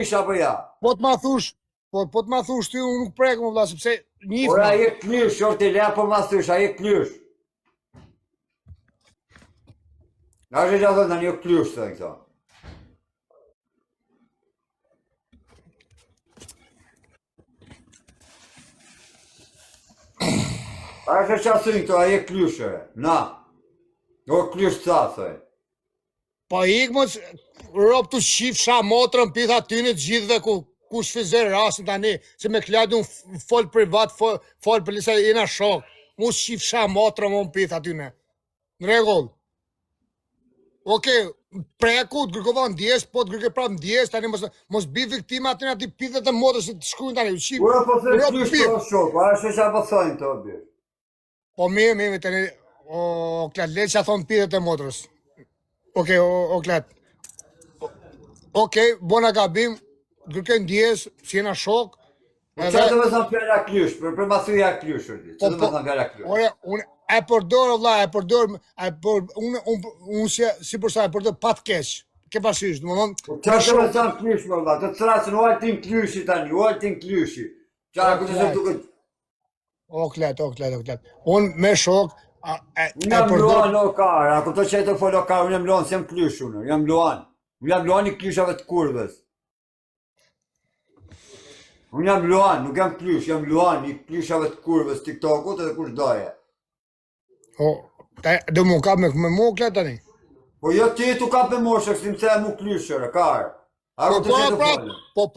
Isha apo ja? Po të ma thush, po të ma thush ty unë nuk prek më vlla, sepse njif. Ora je klysh, orti le apo ma thysh, a je klysh. Na është gjallë në një klysh të këto. A është që asë këto, a je klyshëre, na. O klysh të thëj. Po ik mos rob të shifsha motrën pitha tyne të gjithve ku shfizer rasin tani, se me kladi unë fol privat, fol për lisa jena shok. Mu shifsha motrën më pitha tyne. Në regull. Okej, preku të gërkova ndjes, po të gërke prap ndjes, tani mos bi viktima aty ati pithet e motrës që të shkujnë tani. Ura po thëj klysh të o shok, a është që apo thëjnë të obi. Po mirë, tani, o klat, le që a thonë pithet e motrës. Okej, o klat. Okej, bona gabim, gërke ndjes, si jena shok. Që të me thënë fjalla klysh, për ma thuja klysh, që të me thënë fjalla klysh. Ore, unë e përdor, unë si përsa e përdor pat keq. Ke pasisht, më thonë. Që të me thënë klysh, më vëlla, të trasën u altin klyshi tani, u altin klyshi. Qa këtë se duket... O klet. Unë me shok, Unë jam luan o karë, a këto që e të folë o karë, unë jam luan, se jam klysh unë, jam luan. Unë jam luan i klyshave të kurves. Unë jam luan, nuk jam klysh, jam luan i klyshave të kurves, TikTokut edhe kush doje. O, dhe mu kap me mu klet tani? Po jo ti tu kap me moshë, kësim se e mu klyshëre, karë. A këto që e të folë. Po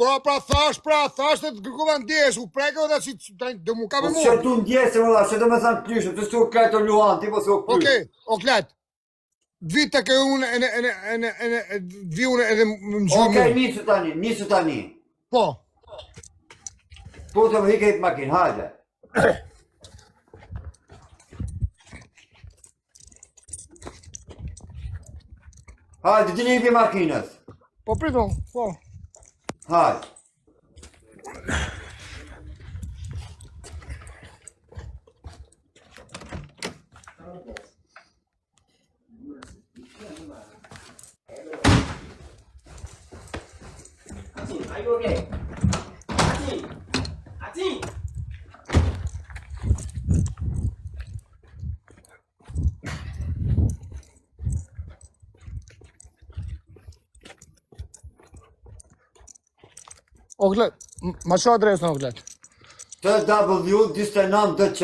thash të të gërkova ndjes, u preke dhe si dhe mu kap me mu. Po që tu ndjesë, mëlla, që të me thanë klyshë, të stu kletë o luan, ti po se o klyshë. Okej, o klet. Vite ke unë, vi unë edhe më gjurë. Okej, nisu tani. Po. Po të më hike i të makinë, hajde. Hajde, ti një hike i makinës. Po priton, po. Hajde. Are you okay? Ati! O klet, ma që adresën o klet? TW29DC.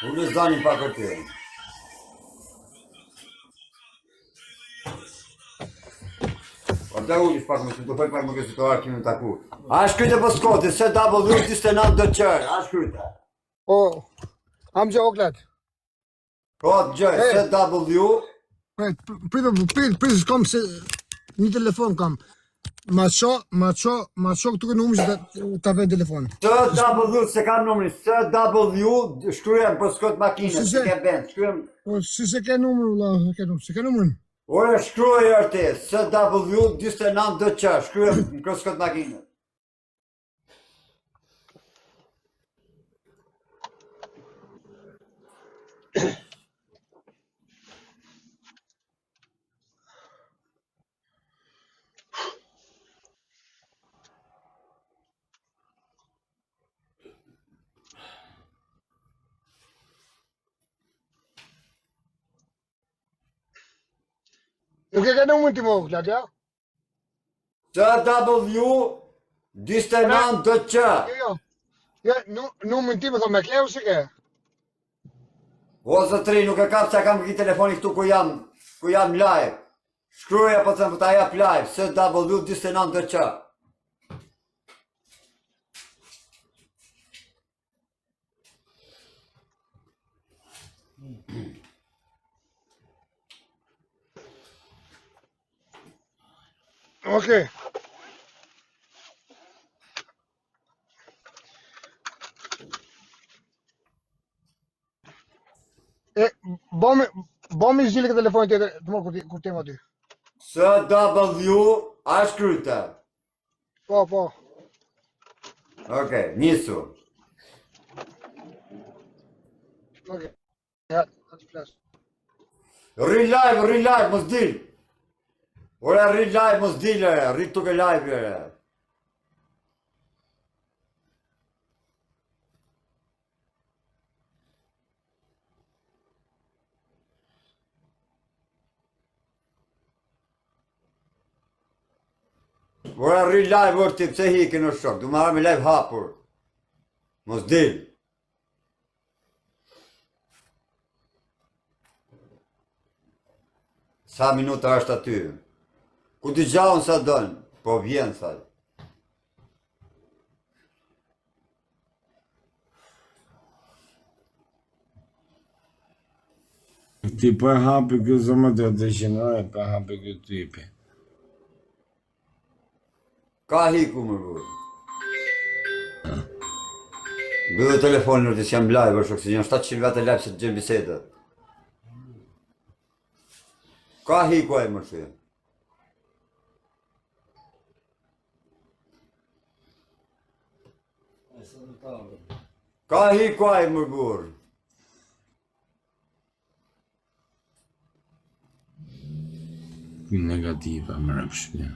Unë zdani pa këtë. Po të ullish pak më që të pak më kësë të arkimin të taku. A shkryte për skoti, TW29DC, a shkryte. O, am gjë o klet. Po të gjë, TW... Pritë, s'kam se një telefon kam. Ma qo këtu ke numër që ta vend telefon. TW, se kam numëri, TW, shkryem për skot makinës, se ke bend, shkryem... Po, si se ke numër, se ke numërin? Ore, shkryej arti, TW29DC, shkryem për skot makinës. Nuk e ke numërin ti më klet, ja? TW29DC. Jo, numërin ti më thonë me kleu si ke? O zotri, nuk e kap që kam këtë telefoni këtu ku jam live. Shkruja po të më ta jap live, TW29DC. Okej. E, bëmi zgjidhje këtë telefonin tjetër, të mos kur tem aty. SW, a shkryte. Po. Okej, nisu. Okej. Ja, atë flas. Rri live, mos dil. Ora rri live, mos dil, rri tuke live, Ora rri live, orti, pse hiki në shok, du marrë me live hapur. Mos dil. Sa minuta është aty? Ku t'i gjaun sa dënë? Po vjen, thaj. Ti po e hapi kjo zëmë të dëshinore, po e hapi kjo typi. Ka hiku më burë. Bëdhe telefonin në të që jam live, është që janë 700 vete live që të gjenë bisedët. Ka hiku e më që. Ka hiku e më burë. Negativa, më rëpshpja.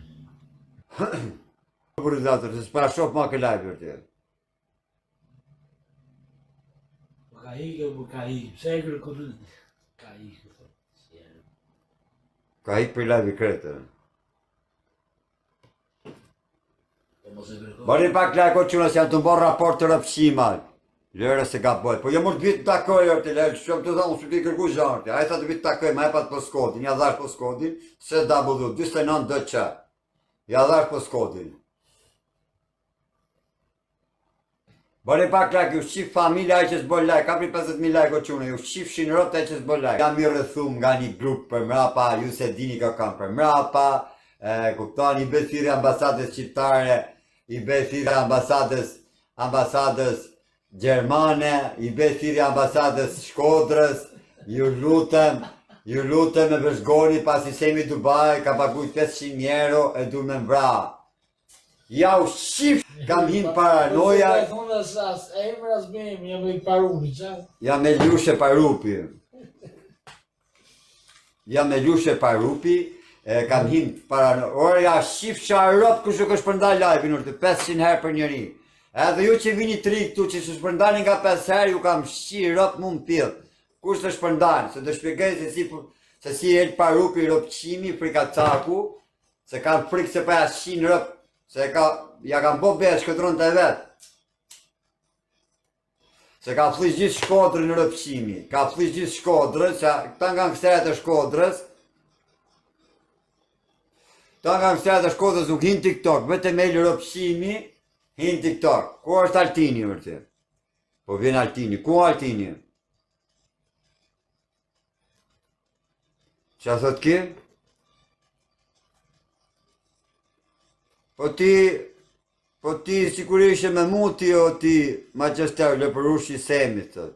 Burë zatër, se s'para shofë ma ke live vërte. Ka ikë, pse e kërë këtë? Ka ikë, Ka hik për live i kretë. Bari pak like o quna se janë të mborë raport të rëpshima. Lërë se ka bojë. Po jë mund të vitë të takoj, orte, lërë, shumë të thonë, shumë t'i kërku zhartë. A e sa të vitë të takoj, ma e pat për skodin, ja dhash për skodin, SW, 29 DC. Ja dhash për skodin. Bari pak like, ju shqip familja e që s'boj like, ka pri 50.000 like o qune, ju shqip shinërot e që s'boj like. Jam i rëthum nga një grup për mrapa, ju se dini ka kam për mrapa, kuptoni, i bethiri ambasadës qiptare, i bethiri ambasadës Gjermane, i bethiri ambasadës Shkodrës, ju lutem me vëzhgoni pasi semi Dubai, ka paguj 500 euro e du me mbra. Ja u shqip, kam hin paranoja. E thonë dhe sas, e më razbim, jam e parupi, qa? Ja me lushe parupi. Kam hin paranoja. Ora ja shqip qarop kush nuk është përndaj live-in urte, 500 herë për njëri. Edhe ju që vini tri këtu që së shpërndani nga 5 herë, ju kam shqi rop mu më pjellë. Kush të shpërndani, se të shpjegaj se si e parupi ropqimi, frika caku, se kam frikë se pa ja shqi në rop, se ja kam bo bërë shkëtron të vetë. Se ka flish gjithë Shkodrën në rëpqimi, ka flish gjithë Shkodrën, se këta nga këseret e Shkodrës, nuk hin TikTok, vete me lë rëpqimi, hin TikTok. Ku është Altini vërte? Po vjen Altini, ku Altini? Qa thot ki? Po ti sigurisht me muti o ti Manchester lë për ushi semi, thot.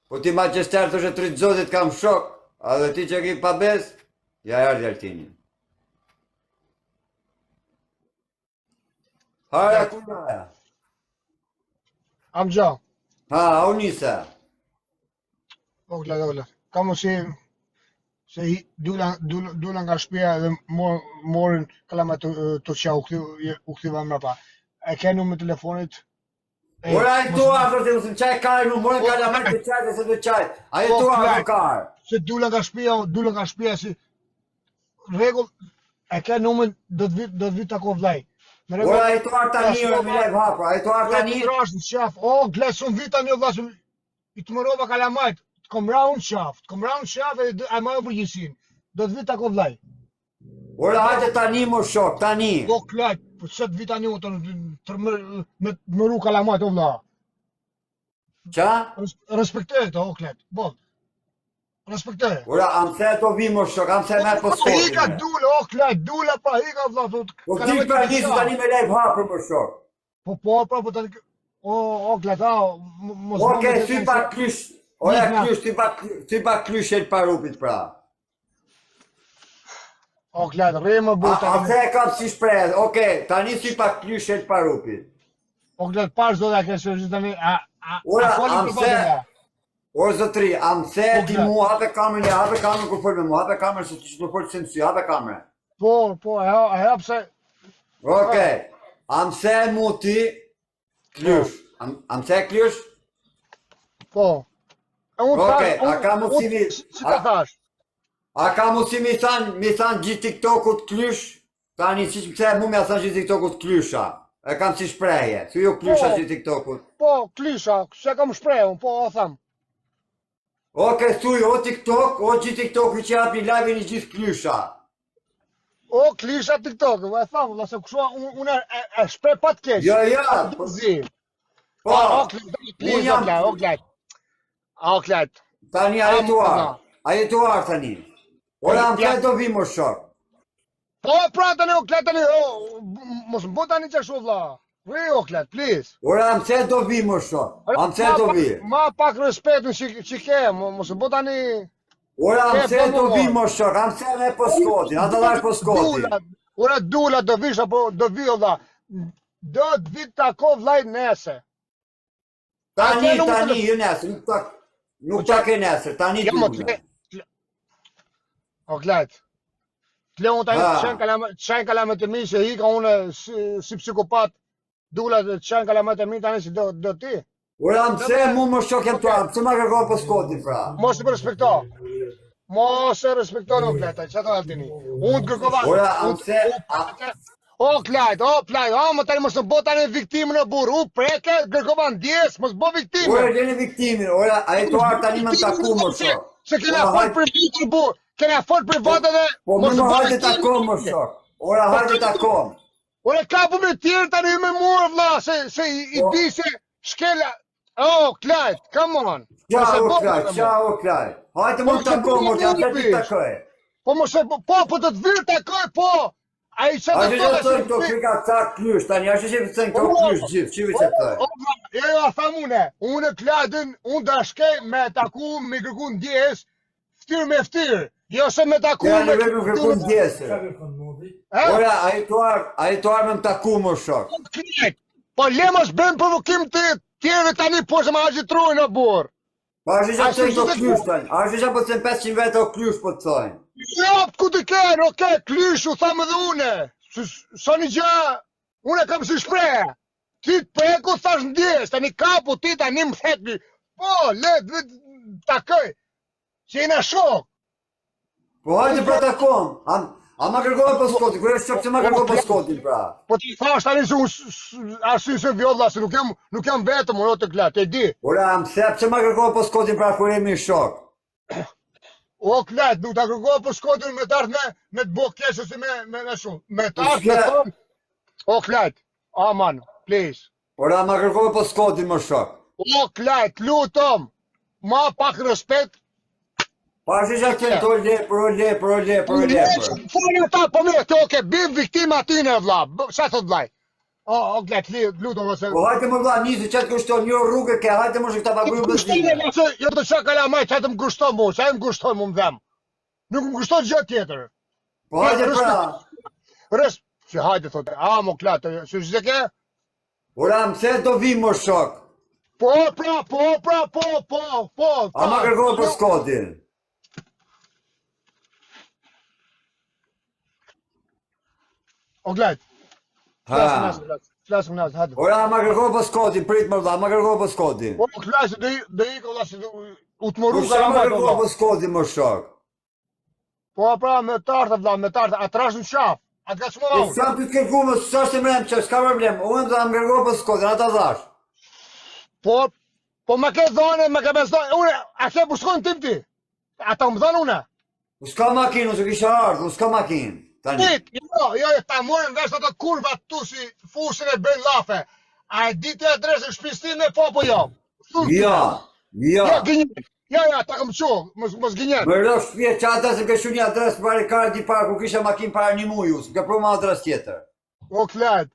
Po ti Manchester të shë 3 zotit kam shok, a dhe ti që ki pa bes, ja erdi Altini. Hara kunaja. Am gja. Ha, au nisa. Ola. Kam se dula nga shtëpia dhe morin kalama të qa u kthiva mrapa. E ke numrin e telefonit? Ora e tua, frate, mësëm qaj kare në morën kalamar të qajtë se të qajtë. A e tua në kare. Se dula nga shtëpia si rregull, e ke numrin do të vit tako vllai. Ora e tua tani me live hapa, a e tua tani. Trash në qaf. O, glesun vita një vllai. I të mërova kalamajt. Të kom ra unë qaf e a ma jo përgjësin. Do të vit tako vllai. Ora hajde tani më shok, tani. O, klajt, për se të vita një të mëru kalamajt o vlla. Qa? Respektoj këto, o klajt, bon. Respektoj. Ora, am se do vi më shok, am se me po Pa hika skotin. dule, o klajt, dule pa hika vlla thot. Po ti pra nisi tani me live hapër më shok. Po tani o klajt, mos Okej, ty pa klysh. Ora klysh, ty pa klysh el parupit pra. O klajt, rri më burr A se kam si shpreh, okej, tani ty pa klysh el parupit. O klajt, pash do ta kesh tani Ora, folim am për se, batën. o zotri, am se Po, ti klart. mu hape kamerën kur fol me mu, hape kamerën se ti që të fol se në sy, hape kamerën. Po, e hap se Okej, am se mu ti klysh, am se klysh? po. E unë Okej, a ka mundësi si ta thash? A ka mundësi mi than gjithë TikTokut klysh? Tani si që pëse mu me a than gjithë TikTokut klysha. E kam si shprehje, si jo klysha Po. gjithë TikTokut. Po, klysha, se kam shprehun, po o tham. Oke, thuj, o TikTok, o gjithë TikTok që japi live-in i gjithë klysha. O klysha TikTok, e tham, valla se kusha unë e shpreh pa të keq. Jo, Zi. po, O klysha, o klajt. O klajt. tani a jetuar tani. Ora më të do vi më shok. Po, pra tani o klajt tani, mos më bë tani çashu vlla. Ri o klajt, please. Ora më të do vi më shok, am të do vi. Ma pak respektin që ke, mos më bë tani. Ora më të do vi më shok, am të me po skotin, a do dhash po skotin. Ora dula do vish apo do vi valla. Do të vi tako vllai nese. Tani, ju nesër, nuk ta ke nesër, tani Ja mo t'lume. O klajt. Tle unë tani qenë kalamet e mi që hika unë si psikopat. Dula të qenë kalamet e mi tani si do ti. Ora më se mu më shok jem tuar, pëse ma kërkoj po skotin pra. Mos e respekto. Mos e respekto në klajt, që të altini. Unë të kërkova. Ora më se, O klajt, më tani mos në bo tani viktimë në burë. U preke, kërkova ndjes, mos bo viktimë. ora gjeni viktimin, ora a jetuar tani më taku më shok. Se kena fol privat në burë. Kena fol privat edhe. Po më më hajde takom më shok. Ora hajde takom. Ore kapu me tjerë tani me murë vlla, se i di se shkela. Oh, Klajt, come on. Ciao Klaj. Hajde më takom, më të të të takoj. Po mos e po të të virë takoj, po. Ai çfarë A që që të të frika ca klysh, tani a që që të të klysh gjithë, që vi që të të. Jo, tham unë Klajtin, unë dashkej me taku, me kërku ndjes, ftyrë me ftyrë. Jo se me taku Ja me në vetë më kërku Ka ndjesë. kërkon modi? Ora, a jetuar me më taku më shok. Klajt. Po le mos bën provokim të tjerë tani po se ma agjitrojnë në burr. Pa a që që të klysh tani, a që që po të të 500 vetë o klysh po të thojnë. Jo, ku të kenë, oke, klyshu, thamë edhe une. Sa një gjë, une kam si shpreh. Ti të preku thash ndjes, tani kapu ti tani më thekni. Po, le, takoj. Që jena shok. Po hajde pra takom, a ma kërkoj po skotin, kërë është shok që ma kërkoj po skotin pra. Po ti thash tani se unë arsye se vjolla, se nuk jam vetëm, unë të Klat, e di. Ora, më sep që ma kërkoj po skotin pra kërë jemi shok. O Klat, nuk ta kërkoj për shkotin me të ardhë me të bo keshe si me shumë. Me të ardhë me thonë. O Klat, aman, please. Ora, ma kërkoj po skotin më shok. O Klat, lutëm, ma pak respekt. Pa që që të o lepër. Fërë ta po me, të oke, bim viktima atyne vla, sa thot vlaj? O Klat, lutëm ose... Po hajte më vla, njëzë që të kushton një rrugë ke, hajte më shë këta paguju bëzime. Jo të qa kalamaj, që të më kushton mu, që më kushton mu më dhem. Nuk më kushton gjë tjetër. Po hajte pra. Që hajte thote, mo Klat, që që ke? Ora, më se do vi më shok. Po. A ma kërkoj po skotin. O Klat, flasë më nësë, hajte. Ora, ma kërkoj po skotin, prit më vla, ma kërkoj po skotin. O Klat, dhe i ka vla, se u të moru Kusha ma kërkoj po skotin më shok. Po pra, me tartë vla, me tartë, a trash në qafë, a të ka që më E unë. s'kam për të kërku më, s'ashtë të mrem që, s'ka problem, unë dhe më kërkoj po skotin, ata dhash. Po me ke dhone, me ke bezdojnë, une, a ke pushkojnë tim ti? A ta më dhone une? S'ka makinë, unë që kisha ardhë, s'ka makinë. Tani. Jo, ta morën vesh ato kurvat tu si fusin e bëjnë lafe. A e di të adresën shpistin me po jo? Ja. Ja, ta kam qo, mos gënjet. Më rrë shtëpia që ata se kështu një adres pare kare di parë ku kisha makinë para një muju, s'ka pru ma adres tjetër. O klet,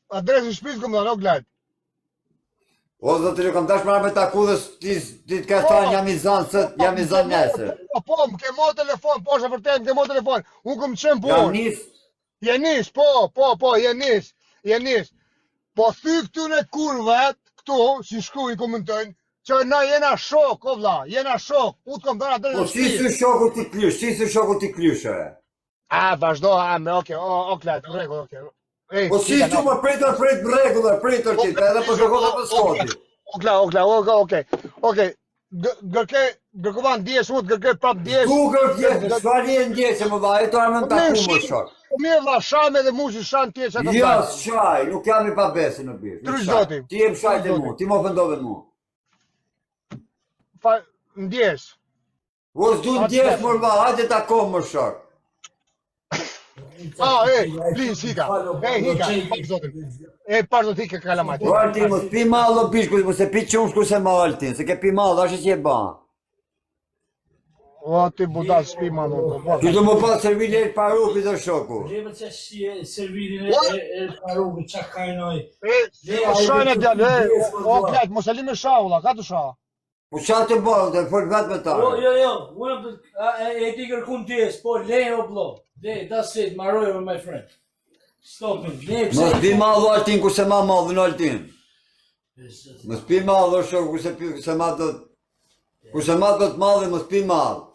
adresën shtëpisë kom dhënë, o klet. O zotëri, kam tash marrë me taku dhe ti të ka thënë jam i zanë sët, jam i zanë nesër. Po, më ke mo telefon, po, është vërtet, më ke mo telefon. Unë kom qenë Jam punë. nis, Jenis, po, jenis. Po thy këtu në kurvet, këtu, si shku i komentojnë, që na jena shok, o vlla, jena shok. Unë kom dhënë po adresën si shtëpisë. su shoku ti klysh, si su shoku ti klyshëre. Vazhdo, me, o klet, në rregull, okej. Ej, Po si që më prit regullër ti, edhe po shokot e për skoti. Okej. Gërkovan ndjesh, unë gërkej prap ndjesh. Google tjetë, s'fari e ndjeqe më dha, e të armën taku më shok. Po mirë vlla, shame dhe mushi shan tje që ato Jo, bajnë. s'shaj, nuk jam i pabesi në bish. Trysh zoti. Ti e më shajt e mu, ti më ofendove mu. Ndjesh. O s'du ndjesh më dha, hajde takoh më shok. Please, hika. Pak zotin. Pak zotin hika kalamajt. O Altin, mos pi malë o bishku, mos e pi qumë shku se ma Altin, se ke pi malë, ashe që e ba. O, ti budal s'pi ma në. Ti do më pa servili e parupi dhe shoku. Gjeve që si e servirin e parukë, qa kajnoj. Shajnë e djallë, o, plajt, mos e li me shaulla, ka të sha? Po qa të bërë, të fol vetë me ta. Jo, unë e ti kërkun tjes, po le o blo. That's it, maroj my friend. Stop it, Mos pi malë o Altin, ku se ma malë në Altin. Mos pi malë o shoku, ku se ma do të malë, mos pi malë.